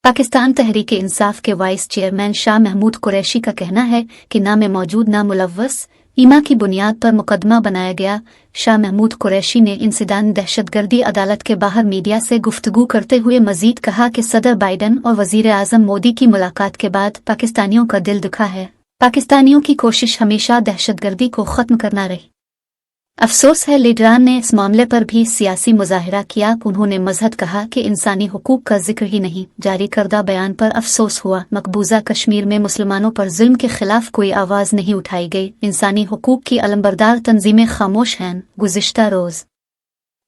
पाकिस्तान तहरीक इंसाफ के vice chairman Shah Mahmood Qureshi का कहना है कि नाम मौजूद नामुलव्वस ईमा की बुनियाद पर मुकदमा बनाया गया। शाह महमूद कुरैशी ने इंसिदान दहशतगर्दी अदालत के बाहर मीडिया से गुफ्तगू करते हुए मजीद कहा कि सदर बाइडन और वजीर आजम मोदी की मुलाकात के बाद पाकिस्तानियों का दिल दुखा है। पाकिस्तानियों की कोशिश हमेशा दहशतगर्दी को ख़त्म करना रही। अफसोस है लीडरान ने इस मामले पर भी सियासी मुजाहिरा किया। उन्होंने मजहद कहा कि इंसानी हुकूक का जिक्र ही नहीं। जारी करदा बयान पर अफसोस हुआ। मकबूजा कश्मीर में मुसलमानों पर जुल्म के खिलाफ कोई आवाज़ नहीं उठाई गई। इंसानी हुकूक की अलमबरदार तंजीमें खामोश हैं। गुज़िश्ता रोज़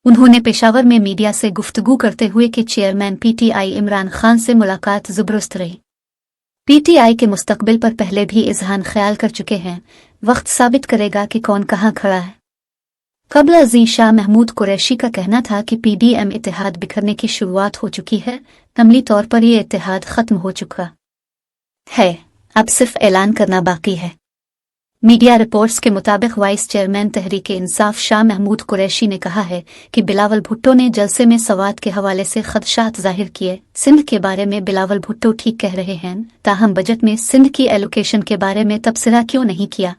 उन्होंने पेशावर में मीडिया से गुफ्तगू करते हुए कि चेयरमैन PTI इमरान खान से मुलाकात ज़बरदस्त रही। PTI के मुस्तकबिल पर पहले भी इजहार ख्याल कर चुके हैं। वक्त साबित करेगा कि कौन कहाँ खड़ा है। कबल अज़ीं शाह महमूद कुरैशी का कहना था कि PDM इत्तेहाद बिखरने की शुरुआत हो चुकी है। अमली तौर पर यह इत्तेहाद ख़त्म हो चुका है, अब सिर्फ ऐलान करना बाकी है। मीडिया रिपोर्ट्स के मुताबिक वाइस चेयरमैन तहरीक इंसाफ शाह महमूद कुरैशी ने कहा है कि बिलावल भुट्टो ने जलसे में सवात के हवाले से खदशात जाहिर किए। सिंध के बारे में बिलावल भुट्टो ठीक कह रहे हैं, ताहम बजट में सिंध की एलोकेशन के बारे में तबसरा क्यों नहीं किया।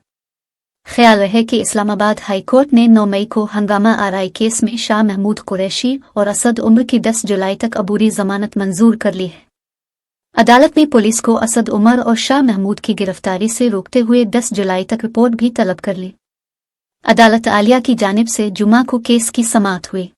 ख्याल रहे कि इस्लामाबाद हाई कोर्ट ने 9 मई को हंगामा आरआई केस में शाह महमूद कुरैशी और असद उमर की 10 जुलाई तक अबूरी जमानत मंजूर कर ली है। अदालत ने पुलिस को असद उमर और शाह महमूद की गिरफ्तारी से रोकते हुए 10 जुलाई तक रिपोर्ट भी तलब कर ली। अदालत आलिया की जानिब से जुमा को केस की समाअत हुई।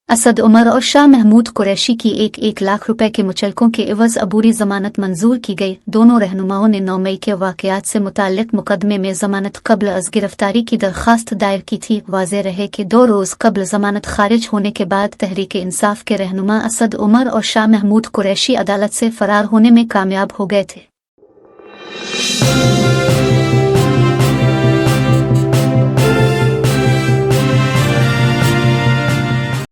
असद उमर और शाह महमूद कुरैशी की 1 लाख रुपए के मुचलकों के एवज अबूरी जमानत मंजूर की गई। दोनों रहनुमाओं ने 9 मई के वाकयात से मुताल्लिक मुकदमे में जमानत कब्ल अज गिरफ्तारी की दरख्वास्त दायर की थी। वाज़ेह रहे कि 2 रोज़ कब्ल जमानत खारिज होने के बाद तहरीक इंसाफ के रहनुमा असद उमर और शाह महमूद कुरैशी अदालत से फरार होने में कामयाब हो गए थे।